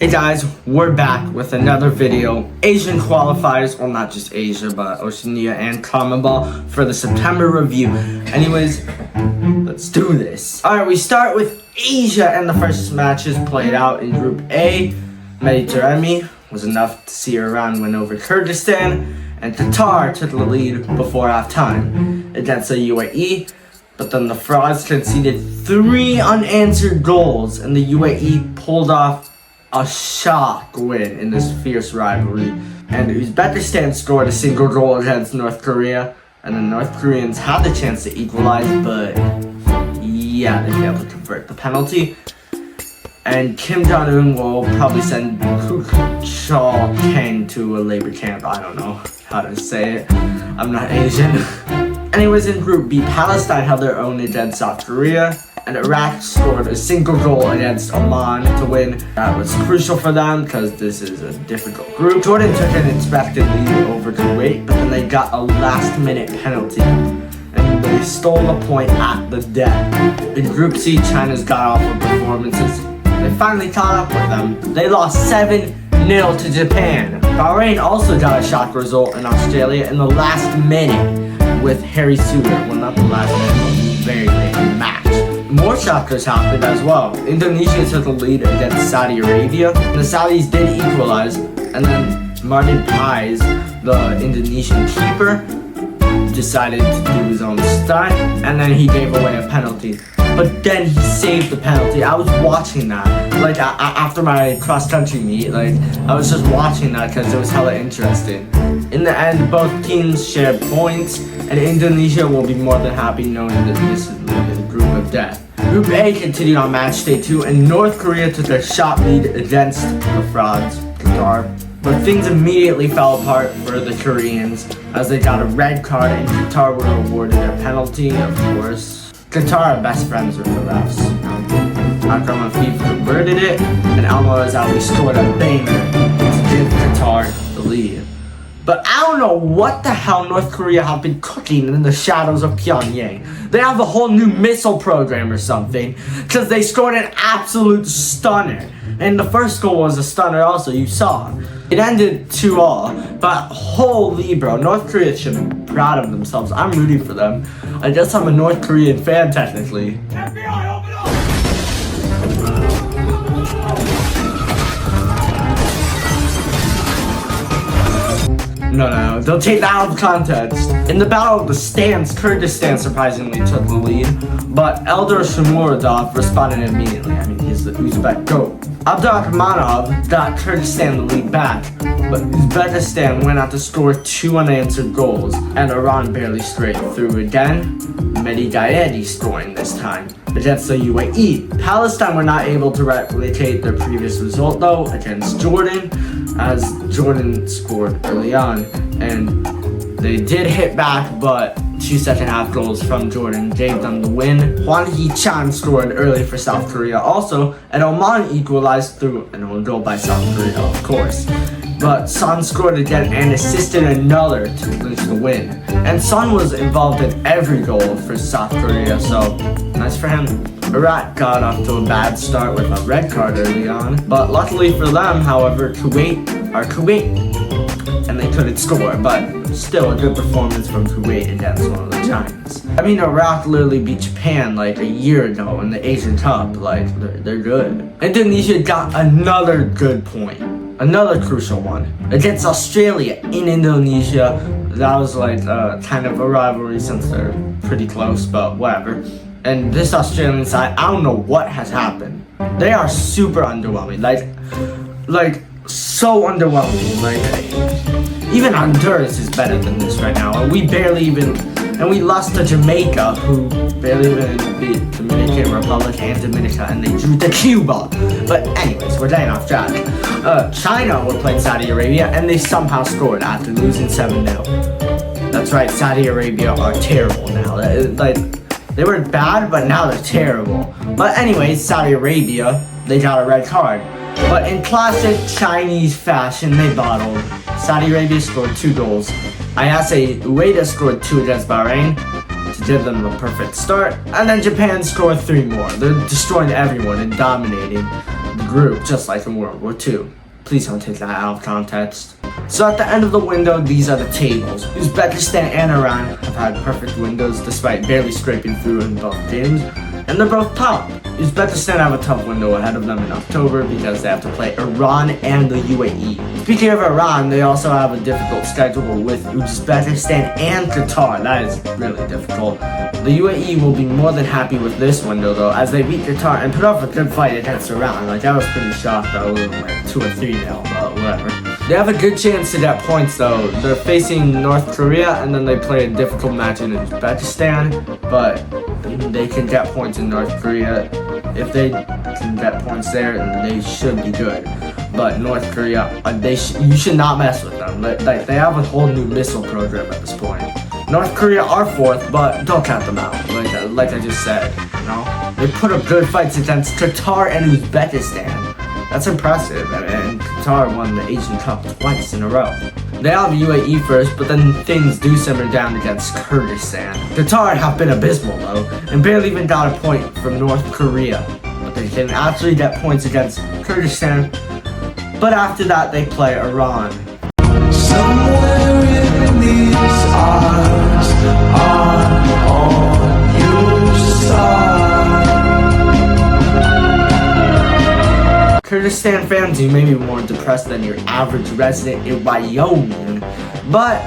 Hey guys, we're back with another video. Asian qualifiers, well not just Asia, but Oceania and CONMEBOL for the September review. Anyways, let's do this. Alright, we start with Asia, and the first matches played out in Group A. Mediterranean was enough to see Iran win over Kyrgyzstan, and Qatar took the lead before halftime against the UAE. But then the frauds conceded 3 unanswered goals, and the UAE pulled off a shock win in this fierce rivalry. And Uzbekistan scored a single goal against North Korea, and the North Koreans had the chance to equalize, but yeah, they failed to convert the penalty. And Kim Jong-un will probably send Kuchal Kang to a labor camp. I don't know how to say it. I'm not Asian. Anyways, in Group B, Palestine held their own against South Korea, and Iraq scored a single goal against Oman to win. That was crucial for them because this is a difficult group. Jordan took an expected lead over Kuwait, but then they got a last-minute penalty, and they stole a point at the death. In Group C, China's god-awful performances, they finally caught up with them. They lost 7-0 to Japan. Bahrain also got a shock result in Australia in the last minute with Harry Suter. Well, not the last minute, but very late in the match. More shockers happened as well. Indonesia took the lead against Saudi Arabia. The Saudis did equalize, and then Martin Pais, the Indonesian keeper, decided to do his own stunt, and then he gave away a penalty. But then he saved the penalty. I was watching that, like after my cross-country meet, like I was just watching that because it was hella interesting. In the end, both teams shared points, and Indonesia will be more than happy knowing that this is the group of death. Group A continued on match day 2, and North Korea took a shot lead against the frauds, Qatar. But things immediately fell apart for the Koreans as they got a red card, and Qatar were awarded a penalty, of course. Qatar are best friends with the refs. Akram Afif converted it, and Almo Azawi scored a banger to give Qatar the lead. But I don't know what the hell North Korea have been cooking in the shadows of Pyongyang. They have a whole new missile program or something, because they scored an absolute stunner. And the first goal was a stunner also, you saw. It ended 2-2, but holy bro, North Korea should be proud of themselves. I'm rooting for them. I guess I'm a North Korean fan technically. FBI, open up! No, don't take that out of context. In the Battle of the Stands, Kyrgyzstan surprisingly took the lead, but Eldar Shomurodov responded immediately. I mean, he's the Uzbek GOAT. Abdurrahmanov got Kyrgyzstan the lead back, but Uzbekistan went out to score 2 unanswered goals, and Iran barely scraped through again. Mehdi Gaedi scoring this time against the UAE. Palestine were not able to replicate their previous result though against Jordan, as Jordan scored early on, and they did hit back, but 2 second-half goals from Jordan gave them the win. Hwang Hee-chan scored early for South Korea also, and Oman equalized through an own goal by South Korea, of course. But Son scored again and assisted another to clinch the win. And Son was involved in every goal for South Korea, so nice for him. Iraq got off to a bad start with a red card early on, but luckily for them, however, Kuwait, and they couldn't score, but still a good performance from Kuwait against one of the giants. I mean, Iraq literally beat Japan like a year ago in the Asian Cup, like they're good. Indonesia got another good point, another crucial one, against Australia in Indonesia. That was like kind of a rivalry since they're pretty close, but whatever. And this Australian side, I don't know what has happened. They are super underwhelming, like so underwhelming. Like even Honduras is better than this right now, and we lost to Jamaica, who barely even beat Dominican Republic and Dominica, and they drew to Cuba. But anyways, we're getting off track. China were playing Saudi Arabia, and they somehow scored after losing 7-0. That's right, Saudi Arabia are terrible now. They were bad, but now they're terrible. But anyways, Saudi Arabia, they got a red card. But in classic Chinese fashion, they bottled. Saudi Arabia scored 2 goals. Ayase Ueda scored 2 against Bahrain to give them the perfect start. And then Japan scored 3 more. They're destroying everyone and dominating. the group, just like in World War II. Please don't take that out of context. So at the end of the window, these are the tables. Uzbekistan and Iran have had perfect windows despite barely scraping through in both games, and they're both top. Uzbekistan have a tough window ahead of them in October because they have to play Iran and the UAE. Speaking of Iran, they also have a difficult schedule with Uzbekistan and Qatar. That is really difficult. The UAE will be more than happy with this window though, as they beat Qatar and put up a good fight against Iran. Like, I was pretty shocked that it was like 2 or 3-0, but whatever. They have a good chance to get points though. They're facing North Korea and then they play a difficult match in Uzbekistan, but they can get points in North Korea. If they can get points there, they should be good. But North Korea, you should not mess with them. Like, they have a whole new missile program at this point. North Korea are 4th, but don't count them out. Like I just said, you know, they put up good fights against Qatar and Uzbekistan. That's impressive, and Qatar won the Asian Cup twice in a row. They have UAE first, but then things do simmer down against Kyrgyzstan. Qatar have been abysmal though, and barely even got a point from North Korea. But they can actually get points against Kyrgyzstan, but after that they play Iran. Somewhere in these eyes, I'm on your side. Kyrgyzstan fans, you may be more depressed than your average resident in Wyoming, but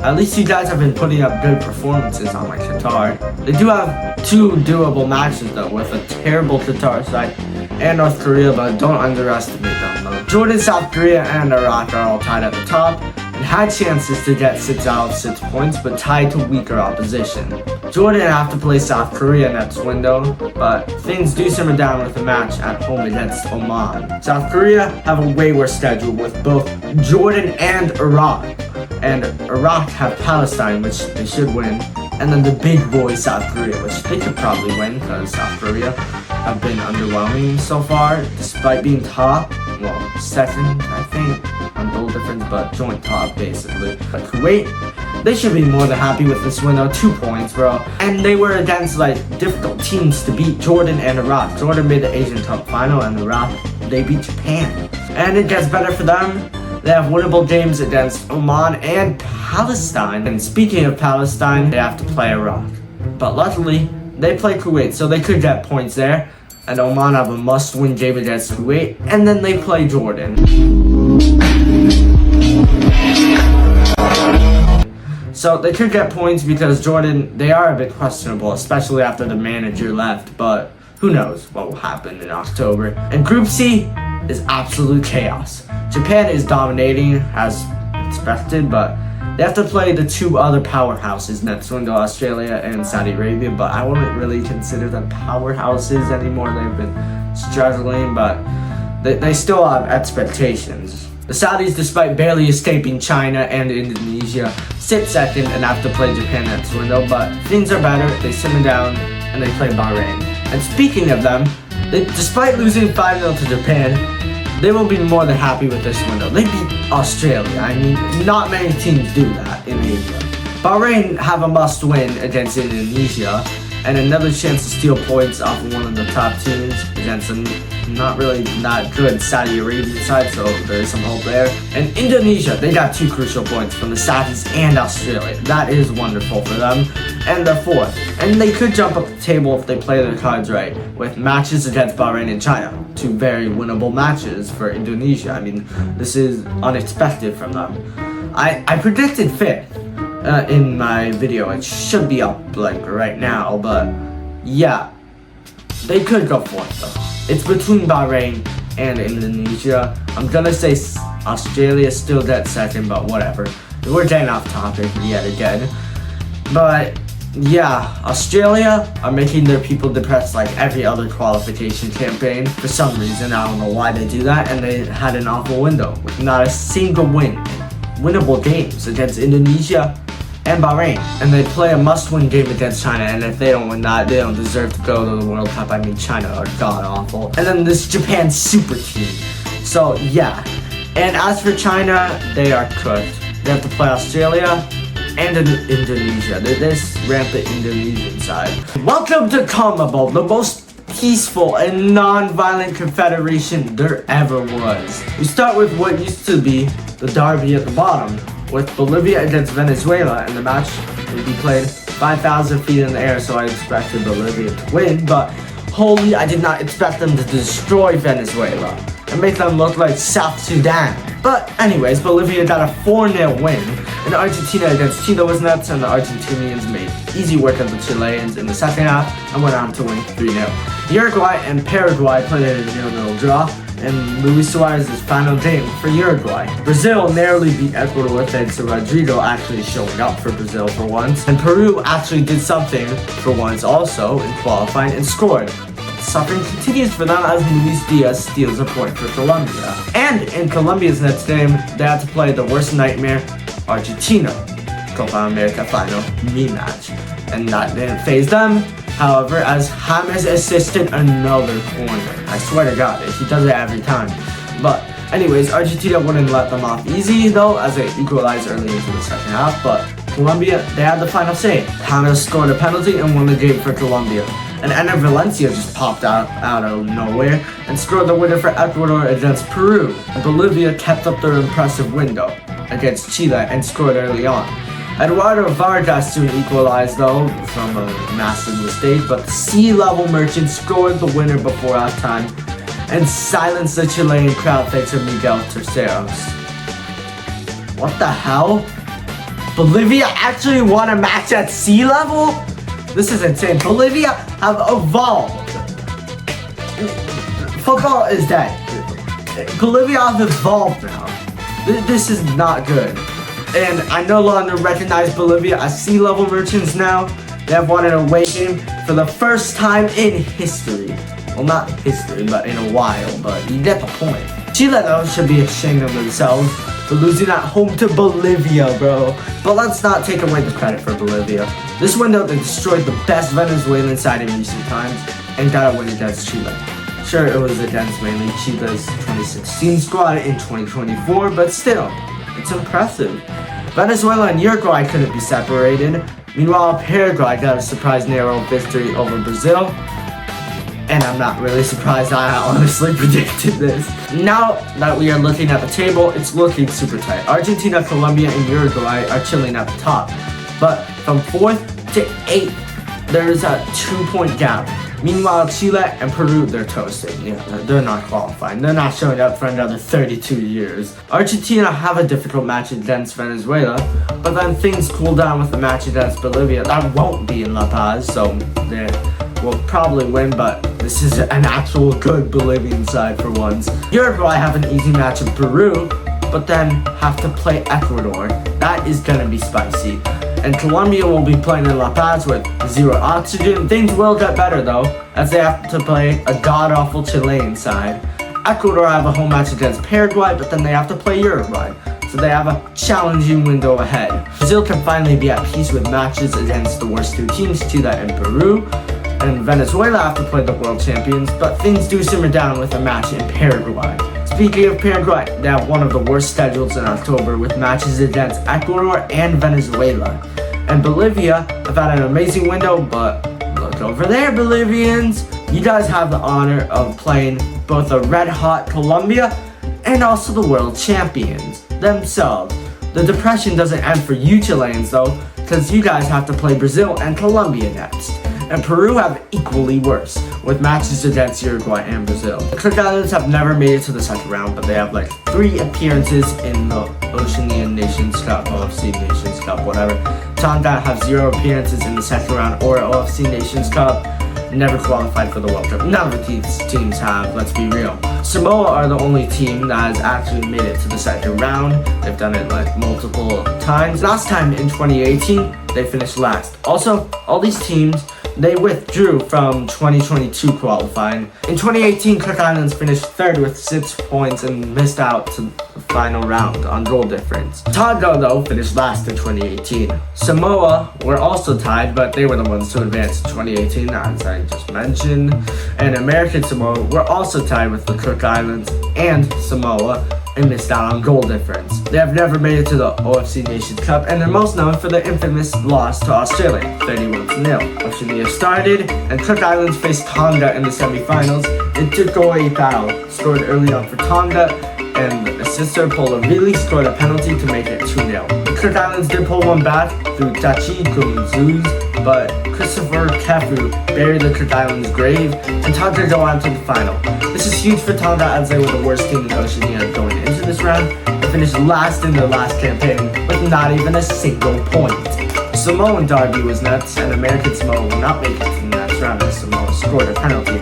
at least you guys have been putting up good performances on like Qatar. They do have 2 doable matches though, with a terrible Qatar side and North Korea, but don't underestimate them though. Jordan, South Korea, and Iraq are all tied at the top and had chances to get 6 out of 6 points, but tied to weaker opposition. Jordan have to play South Korea next window, but things do simmer down with a match at home against Oman. South Korea have a way worse schedule with both Jordan and Iraq. And Iraq have Palestine, which they should win, and then the big boy South Korea, which they could probably win because South Korea have been underwhelming so far, despite being top. Well, 2nd, I think, on goal difference, but joint top basically. But Kuwait, they should be more than happy with this window. 2 points, bro. And they were against like difficult teams to beat, Jordan and Iraq. Jordan made the Asian Cup final, and Iraq, they beat Japan. And it gets better for them. They have winnable games against Oman and Palestine. And speaking of Palestine, they have to play Iraq. But luckily, they play Kuwait, so they could get points there. And Oman have a must-win game against Kuwait, and then they play Jordan. So they could get points because Jordan, they are a bit questionable, especially after the manager left, but who knows what will happen in October. And Group C is absolute chaos. Japan is dominating as expected, but they have to play the 2 other powerhouses next window, Australia and Saudi Arabia, but I wouldn't really consider them powerhouses anymore. They've been struggling, but they still have expectations. The Saudis, despite barely escaping China and Indonesia, sit 2nd and have to play Japan next window, but things are better. They simmer down and they play Bahrain. And speaking of them, despite losing 5-0 to Japan, they will be more than happy with this window. They beat Australia. I mean, not many teams do that in Asia. Bahrain have a must-win against Indonesia, and another chance to steal points off of one of the top teams against a not really that good Saudi Arabian side, so there's some hope there. And Indonesia, they got 2 crucial points from the Saudis and Australia. That is wonderful for them. And they're 4th. And they could jump up the table if they play their cards right, with matches against Bahrain and China. 2 very winnable matches for Indonesia. I mean, this is unexpected from them. I predicted 5th in my video. It should be up like right now, but yeah, they could go 4th though. It's between Bahrain and Indonesia. I'm gonna say Australia still dead 2nd, but whatever. We're getting off topic yet again. But yeah, Australia are making their people depressed like every other qualification campaign. For some reason, I don't know why they do that, and they had an awful window with not a single win. Winnable games against Indonesia and Bahrain. And they play a must-win game against China, and if they don't win that, they don't deserve to go to the World Cup. I mean, China are god-awful. And then this Japan super team. So yeah. And as for China, they are cooked. They have to play Australia and Indonesia. This rampant Indonesian side. Welcome to CONMEBOL, the most peaceful and non-violent confederation there ever was. We start with what used to be the derby at the bottom, with Bolivia against Venezuela, and the match would be played 5,000 feet in the air, so I expected Bolivia to win, but holy, I did not expect them to destroy Venezuela and make them look like South Sudan. But anyways, Bolivia got a 4-0 win, and Argentina against Chile was nuts, and the Argentinians made easy work of the Chileans in the second half and went on to win 3-0. Uruguay and Paraguay played a 0-0 draw, and Luis Suarez's final game for Uruguay. Brazil narrowly beat Ecuador thanks to Rodrigo actually showing up for Brazil for once, and Peru actually did something for once also in qualifying and scored. Suffering continues for them as Luis Diaz steals a point for Colombia. And in Colombia's next game, they had to play the worst nightmare, Argentina, Copa America final rematch. And that didn't faze them. However, as James assisted another corner. I swear to God, he does it every time. But anyways, Argentina wouldn't let them off easy though, as they equalized early into the second half. But Colombia, they had the final say. James scored a penalty and won the game for Colombia. And Ener Valencia just popped out of nowhere and scored the winner for Ecuador against Peru. And Bolivia kept up their impressive window against Chile and scored early on. Eduardo Vargas soon equalized though from a massive mistake, but the Sea Level Merchant scored the winner before halftime and silenced the Chilean crowd thanks to Miguel Terceros. What the hell? Bolivia actually won a match at sea level? This is insane. Bolivia have evolved. Football is dead. Bolivia have evolved now. This is not good. And I no longer recognize Bolivia as sea level merchants now. They have won an away game for the first time in history. Well, not history, but in a while, but you get the point. Chile, though, should be ashamed of themselves for losing at home to Bolivia, bro. But let's not take away the credit for Bolivia. This window, they destroyed the best Venezuelan side in recent times and got a win against Chile. Sure, it was against mainly Chile's 2016 squad in 2024, but still, it's impressive. Venezuela and Uruguay couldn't be separated. Meanwhile, Paraguay got a surprise narrow victory over Brazil. And I'm not really surprised, I honestly predicted this. Now that we are looking at the table, it's looking super tight. Argentina, Colombia, and Uruguay are chilling at the top. But from 4th to 8th, there's a 2-point gap. Meanwhile, Chile and Peru, they're toasted. Yeah, they're not qualifying. They're not showing up for another 32 years. Argentina have a difficult match against Venezuela, but then things cool down with the match against Bolivia. That won't be in La Paz, so they will probably win, but this is an actual good Bolivian side for once. Uruguay have an easy match in Peru, but then have to play Ecuador. That is gonna be spicy. And Colombia will be playing in La Paz with zero oxygen. Things will get better though, as they have to play a god-awful Chilean side. Ecuador have a home match against Paraguay, but then they have to play Uruguay. So they have a challenging window ahead. Brazil can finally be at peace with matches against the worst two teams, Chile and Peru. And Venezuela have to play the world champions, but things do simmer down with a match in Paraguay. Speaking of Paraguay, they have one of the worst schedules in October with matches against Ecuador and Venezuela. And Bolivia have had an amazing window, but look over there, Bolivians. You guys have the honor of playing both a red-hot Colombia and also the world champions themselves. The depression doesn't end for you Chileans though, because you guys have to play Brazil and Colombia next. And Peru have equally worse, with matches against Uruguay and Brazil. The Cook Islands have never made it to the second round, but they have like 3 appearances in the Oceanian Nations Cup, OFC Nations Cup, whatever. Tonga have 0 appearances in the second round or OFC Nations Cup. Never qualified for the World Cup. None of these teams have, let's be real. Samoa are the only team that has actually made it to the second round. They've done it like multiple times. Last time in 2018, they finished last. Also, all these teams, they withdrew from 2022 qualifying. In 2018, Cook Islands finished 3rd with 6 points and missed out to the final round on goal difference. Tonga, though, finished last in 2018. Samoa were also tied, but they were the ones to advance in 2018, as I just mentioned. And American Samoa were also tied with the Cook Islands and Samoa, and missed out on goal difference. They have never made it to the OFC Nations Cup, and they're most known for their infamous loss to Australia, 31-0. Oceania started, and Cook Islands faced Tonga in the semi-finals. It took away battle, scored early on for Tonga, and the sister Polavili scored a penalty to make it 2-0. The Cook Islands did pull one back through Tachi Kumzuz, but Christopher Kefu buried the Cook Islands' grave, and Tonga go on to the final. This is huge for Tonga as they were the worst team in Oceania going into this round. They finished last in their last campaign with not even a single point. The Samoan derby was nuts, and American Samoa will not make it to the next round as Samoa scored a penalty.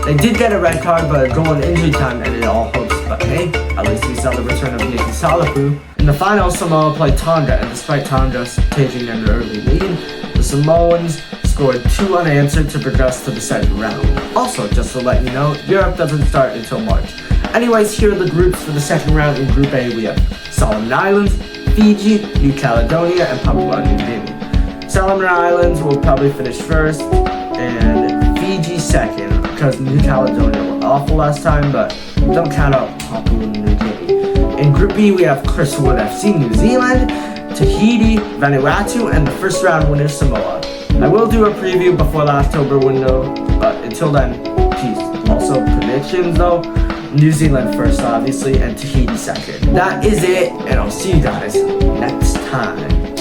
They did get a red card, but a goal in injury time ended all hopes. But hey, at least we saw the return of Nicky Salafu. In the final, Samoa played Tonga, and despite Tonga taking an early lead, the Samoans scored 2 unanswered to progress to the second round. Also, just to let you know, Europe doesn't start until March. Anyways, here are the groups for the second round. In Group A, we have Solomon Islands, Fiji, New Caledonia, and Papua New Guinea. Solomon Islands will probably finish first, and Fiji second, because New Caledonia were awful last time, but don't count out Papua New Guinea. In Group B, we have Crestwood FC New Zealand, Tahiti, Vanuatu, and the first round winner Samoa. I will do a preview before the October window, but until then, peace. Also, predictions though, New Zealand first obviously, and Tahiti second. That is it, and I'll see you guys next time.